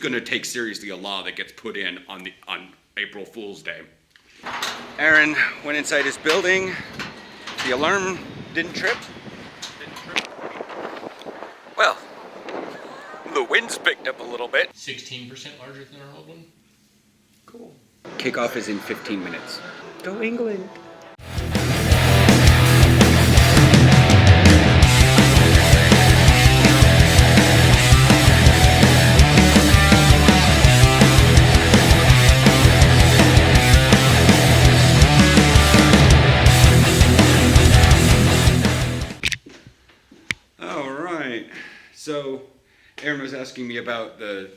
gonna take seriously a law that gets put in on April Fool's Day? Aaron went inside his building. The alarm didn't trip. Well, the wind's picked up a little bit. 16% larger than our old one. Cool. Kickoff is in 15 minutes. Go England. All right. So Aaron was asking me about the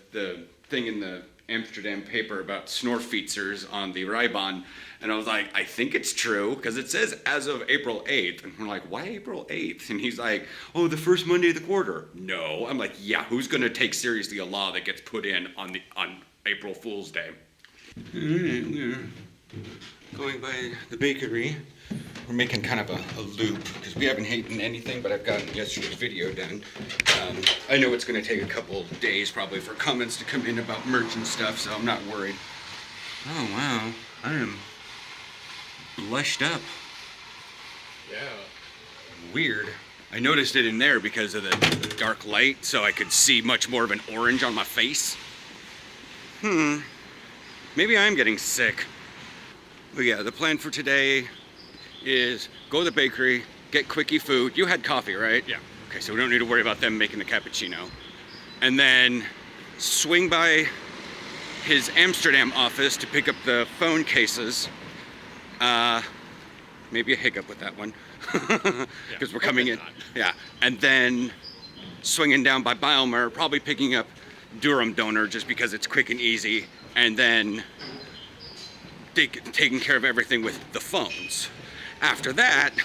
thing in the Amsterdam paper about snorfeatsers on the Rijbaan, and I was like, I think it's true, because it says as of April 8th, and we're like, why April 8th? And he's like, oh, the first Monday of the quarter. No. I'm like, yeah, who's going to take seriously a law that gets put in on April Fool's Day? All right, we're going by the bakery. We're making kind of a loop, because we haven't eaten anything, but I've gotten yesterday's video done. I know it's going to take a couple days probably for comments to come in about merch and stuff, so I'm not worried. Oh, wow. I am blushed up. Yeah. Weird. I noticed it in there because of the dark light, so I could see much more of an orange on my face. Maybe I'm getting sick. But yeah, the plan for today is go to the bakery, get quickie food. You had coffee, right? Yeah. Okay, so we don't need to worry about them making the cappuccino. And then swing by his Amsterdam office to pick up the phone cases. Maybe a hiccup with that one. Because we're coming in. Yeah. And then swinging down by Bijlmer, probably picking up Durham Donor just because it's quick and easy. And then taking care of everything with the phones. After that,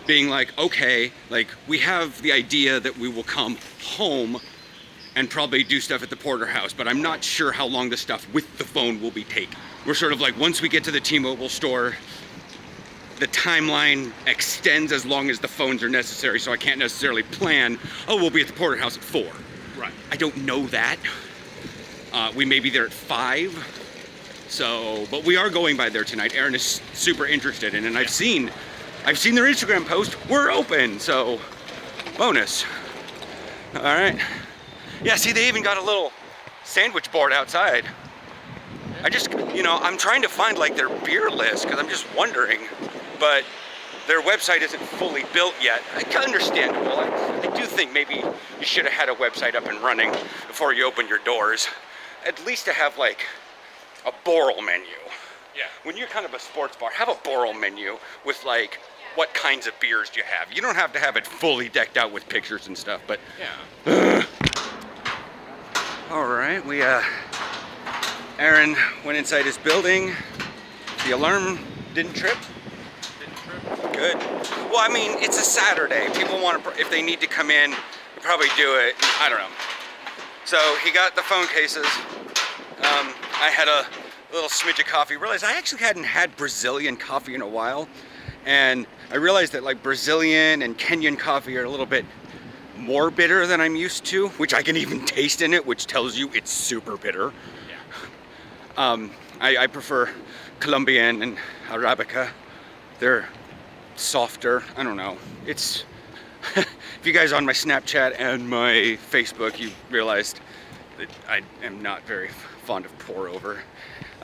being like, okay, like we have the idea that we will come home and probably do stuff at the Porterhouse, but I'm not sure how long the stuff with the phone will be taking. We're sort of like, once we get to the T-Mobile store, the timeline extends as long as the phones are necessary, so I can't necessarily plan, oh, we'll be at the Porterhouse at 4. Right. I don't know that. We may be there at 5. So, but we are going by there tonight. Aaron is super interested in it, and I've seen their Instagram post. We're open, so bonus. All right. Yeah, see, they even got a little sandwich board outside. I just, I'm trying to find like their beer list because I'm just wondering, but their website isn't fully built yet. Understandable. I do think maybe you should have had a website up and running before you open your doors. At least to have like a Boral menu. Yeah. When you're kind of a sports bar, have a Boral menu with like what kinds of beers do you have. You don't have to have it fully decked out with pictures and stuff, but yeah. All right, Aaron went inside his building. The alarm didn't trip. Good. Well, I mean, it's a Saturday. People want to, if they need to come in, they'll probably do it. I don't know. So he got the phone cases. I had a little smidge of coffee. Realized I actually hadn't had Brazilian coffee in a while. And I realized that like Brazilian and Kenyan coffee are a little bit more bitter than I'm used to, which I can even taste in it, which tells you it's super bitter. Yeah. I prefer Colombian and Arabica. They're softer. I don't know. It's if you guys on my Snapchat and my Facebook, you realized that I am not very fond of pour over.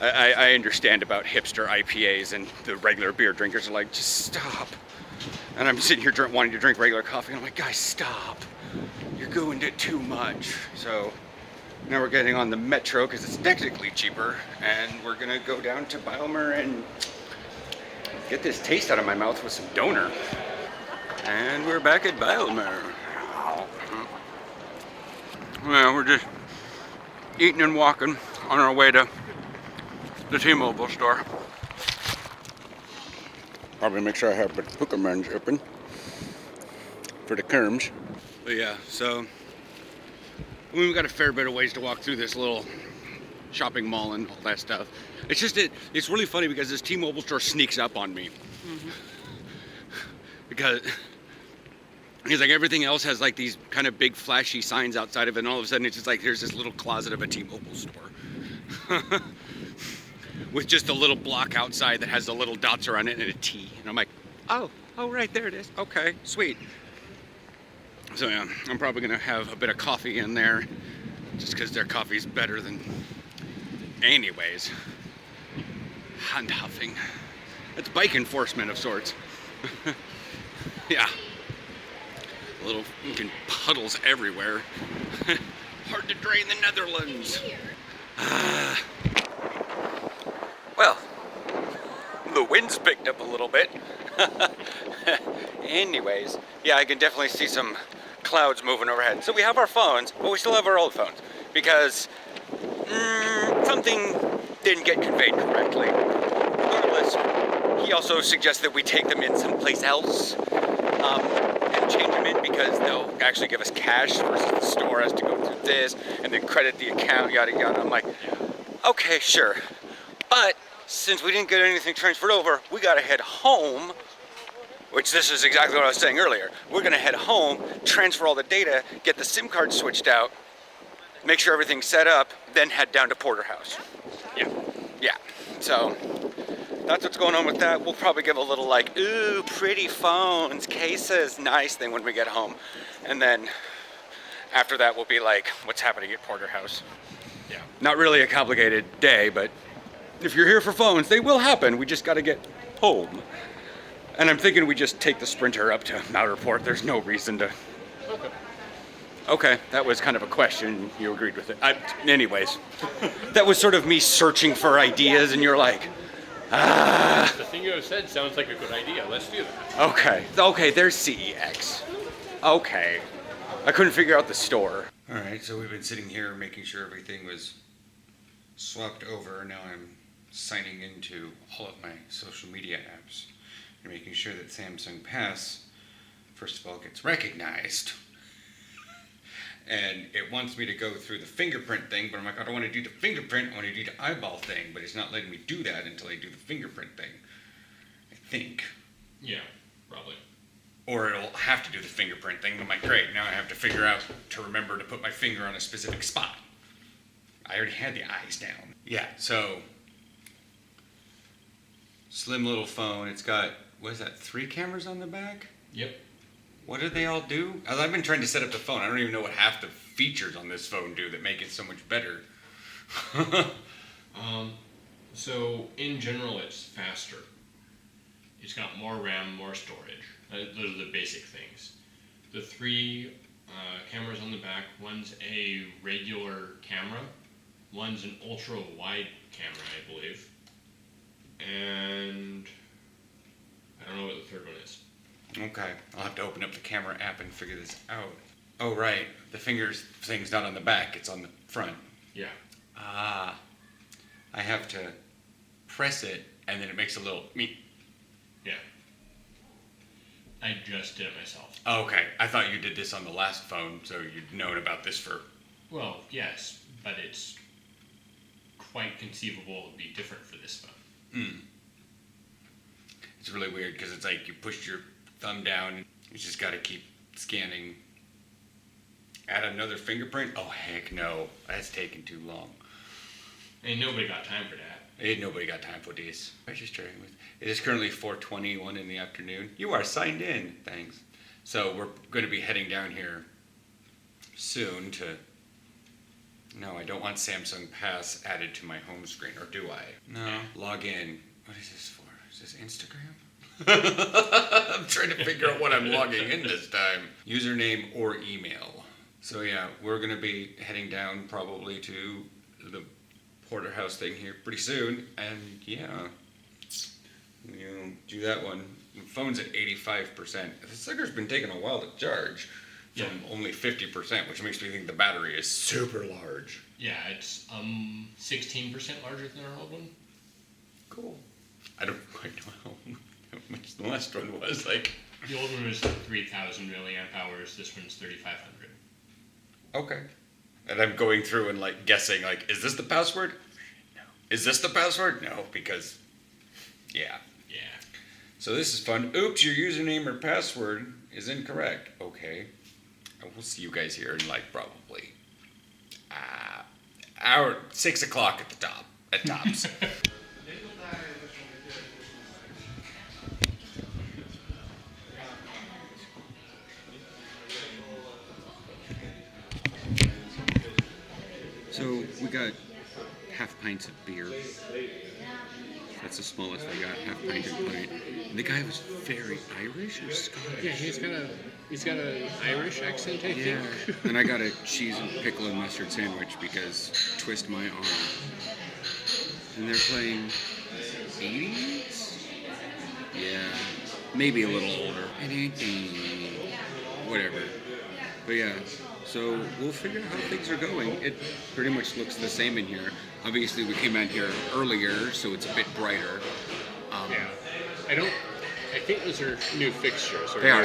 I understand about hipster IPAs and the regular beer drinkers are like, just stop. And I'm sitting here wanting to drink regular coffee, and I'm like, guys, stop. You're going to too much. So now we're getting on the metro because it's technically cheaper, and we're gonna go down to Bijlmer and get this taste out of my mouth with some Donor. And we're back at Bijlmer. Well, we're just eating and walking on our way to the T-Mobile store. Probably make sure I have the Pookermans open for the Kerms. But yeah, so we've got a fair bit of ways to walk through this little shopping mall and all that stuff. It's just, it's really funny because this T-Mobile store sneaks up on me. Mm-hmm. Because He's like, everything else has like these kind of big flashy signs outside of it, and all of a sudden it's just like there's this little closet of a T-Mobile store. With just a little block outside that has the little dots around it and a T. And I'm like, oh, right, there it is. Okay, sweet. So yeah, I'm probably gonna have a bit of coffee in there just because their coffee's better than anyways. Hand huffing. It's bike enforcement of sorts. Yeah. Little fucking puddles everywhere. Hard to drain the Netherlands. Well, the wind's picked up a little bit. Anyways, yeah, I can definitely see some clouds moving overhead. So we have our phones, but we still have our old phones because something didn't get conveyed correctly. Regardless, he also suggests that we take them in someplace else and change them in because they'll actually give us cash versus the store has to go through this and then credit the account, yada yada. I'm like, okay, sure. But since we didn't get anything transferred over, we gotta head home, which this is exactly what I was saying earlier. We're gonna head home, transfer all the data, get the SIM card switched out, make sure everything's set up, then head down to Porterhouse. Yeah. So that's what's going on with that. We'll probably give a little like, ooh, pretty phones, cases, nice thing when we get home. And then after that, we'll be like, what's happening at Porterhouse? Yeah. Not really a complicated day, but if you're here for phones, they will happen. We just got to get home. And I'm thinking we just take the Sprinter up to Matterport. There's no reason to. Okay, that was kind of a question. You agreed with it. Anyways, that was sort of me searching for ideas, and you're like, The thing you said sounds like a good idea. Let's do that. Okay, there's CEX. Okay. I couldn't figure out the store. All right, so we've been sitting here making sure everything was swapped over. Now I'm signing into all of my social media apps and making sure that Samsung Pass, first of all, gets recognized. And it wants me to go through the fingerprint thing, but I'm like, I don't want to do the fingerprint, I want to do the eyeball thing, but it's not letting me do that until I do the fingerprint thing, I think. Yeah, probably. Or it'll have to do the fingerprint thing. I'm like, great, now I have to figure out to remember to put my finger on a specific spot. I already had the eyes down. Yeah, so slim little phone. It's got, what is that, 3 cameras on the back? Yep. What do they all do? As I've been trying to set up the phone, I don't even know what half the features on this phone do that make it so much better. So in general, it's faster. It's got more RAM, more storage. Those are the basic things. The 3 cameras on the back, one's a regular camera, one's an ultra wide camera, I believe, and I don't know what the third one is. Okay, I'll have to open up the camera app and figure this out. Oh, right, the fingers thing's not on the back, it's on the front. Yeah. Ah, I have to press it, and then it makes a little meep. Yeah. I just did it myself. Okay, I thought you did this on the last phone, so you'd known about this for... Well, yes, but it's quite conceivable it would be different for this phone. It's really weird, because it's like you push your thumb down, and you just got to keep scanning. Add another fingerprint? Oh, heck no. That's taking too long. And nobody got time for that. Ain't nobody got time for this. Registering with. It is currently 4:21 in the afternoon. You are signed in. Thanks. So we're going to be heading down here soon to... No, I don't want Samsung Pass added to my home screen, or do I? No. Log in. What is this for? Is this Instagram? I'm trying to figure out what I'm logging in this time. Username or email. So yeah, we're going to be heading down probably to the Porterhouse thing here pretty soon. And yeah, do that one. The phone's at 85%. The sucker's been taking a while to charge from only 50%, which makes me think the battery is super large. Yeah, it's 16% larger than our old one. Cool. I don't quite know how much the last one was. Like, the old one was 3,000 milliamp hours. This one's 3,500. Okay. And I'm going through and like guessing, like, is this the password? No. Is this the password? No, because, yeah. Yeah. So this is fun. Oops, your username or password is incorrect. Okay. We'll see you guys here in like probably hour 6 o'clock at the top. At tops. So we got half pints of beer. That's the smallest I got, half pint and pint. And the guy was very Irish or Scottish. Yeah, he's got an Irish accent, I think. And I got a cheese and pickle and mustard sandwich because twist my arm. And they're playing 80s? Yeah, maybe a little older. Whatever. But yeah, so we'll figure out how things are going. It pretty much looks the same in here. Obviously, we came out here earlier, so it's a bit brighter. Yeah. I think those are new fixtures. They are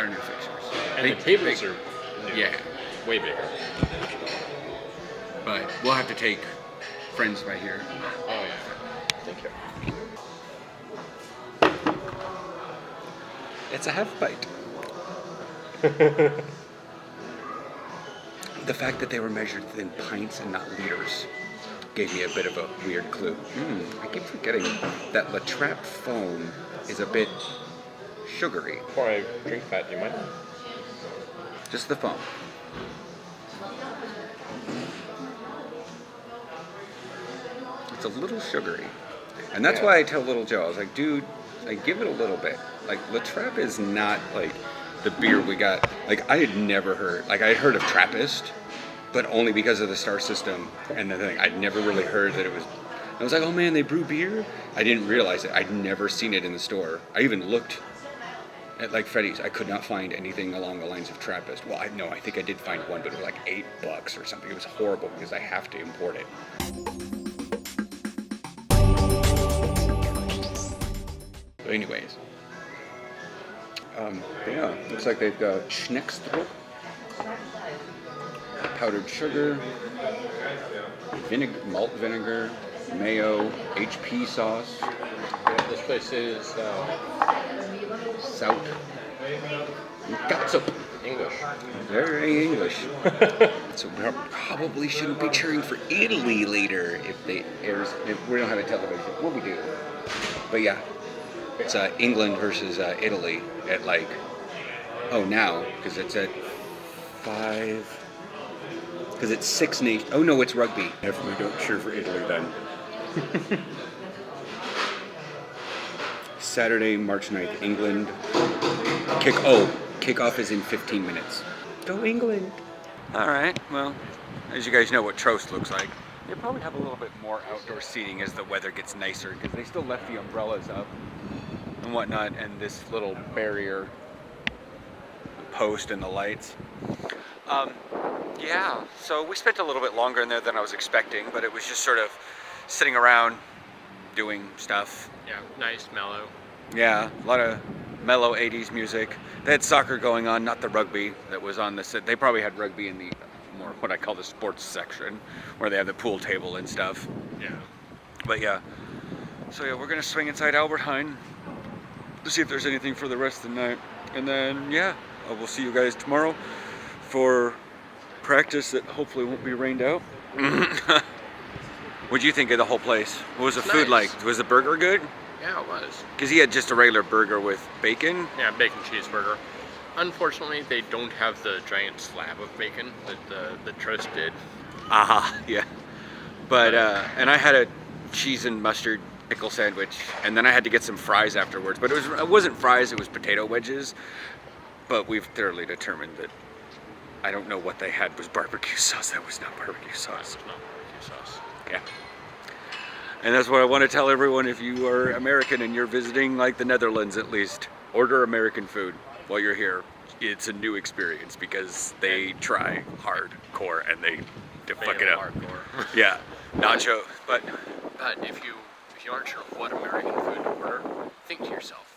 new fixtures. And the tables are way bigger. But we'll have to take friends by here. Oh, yeah. Thank you. It's a half bite. The fact that they were measured in pints and not liters gave me a bit of a weird clue. I keep forgetting that La Trappe foam is a bit sugary. Before I drink that, do you mind? Just the foam. It's a little sugary. And that's why I tell little Joe, I was like, dude, like, give it a little bit. Like, La Trappe is not, like, the beer we got. Like, I had never heard, like, I had heard of Trappist, but only because of the star system and the thing. I'd never really heard that it was, I was like, oh man, they brew beer? I didn't realize it. I'd never seen it in the store. I even looked at, like, Freddy's. I could not find anything along the lines of Trappist. Well, I think I did find one, but it was like $8 or something. It was horrible because I have to import it. But anyways, yeah, looks like they've got Schneckstrup, powdered sugar, malt vinegar, mayo, HP sauce. Yeah, this place is South. Catsup. English. Very English. So we probably shouldn't be cheering for Italy later if we don't have a television. Well, we do. But yeah, it's England versus Italy at like, now, because it's at 5. Because it's 6 nations. Oh no, it's rugby. Definitely don't cheer for Italy then. Saturday, March 9th, England. Kickoff is in 15 minutes. Go England. All right, well, as you guys know what Trost looks like. They probably have a little bit more outdoor seating as the weather gets nicer because they still left the umbrellas up and whatnot and this little barrier post and the lights. Yeah, so we spent a little bit longer in there than I was expecting, but it was just sort of sitting around doing stuff. Yeah, nice, mellow. Yeah, a lot of mellow 80s music. They had soccer going on, not the rugby that was on the. They probably had rugby in the more what I call the sports section, where they have the pool table and stuff. Yeah. But yeah, so yeah, we're gonna swing inside Albert Heijn to see if there's anything for the rest of the night, and then yeah, we'll see you guys tomorrow for practice that hopefully won't be rained out. What'd you think of the whole place? What was the food like? Was the burger good? Yeah, it was. Because he had just a regular burger with bacon. Yeah, bacon cheeseburger. Unfortunately, they don't have the giant slab of bacon that the Trost did. Yeah. But, and I had a cheese and mustard pickle sandwich, and then I had to get some fries afterwards. But it wasn't fries, it was potato wedges. But we've thoroughly determined that I don't know what they had was barbecue sauce. That was not barbecue sauce. It's not barbecue sauce. Yeah. And that's what I want to tell everyone. If you are American and you're visiting like the Netherlands at least, order American food while you're here. It's a new experience because they try hardcore and they fuck it up. Hardcore. Yeah, nacho. But if you aren't sure what American food to order, think to yourself,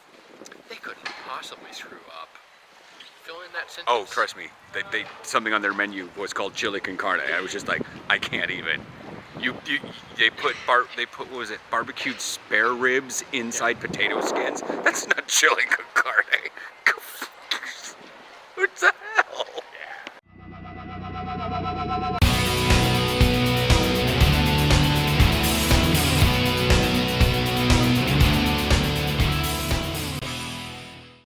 they couldn't possibly screw up. Fill in that sentence. oh, trust me, they something on their menu was called chili con carne. I was just like, I can't even. They put what was it? Barbecued spare ribs inside potato skins. That's not chili con carne. Go fuck yourself. What's that?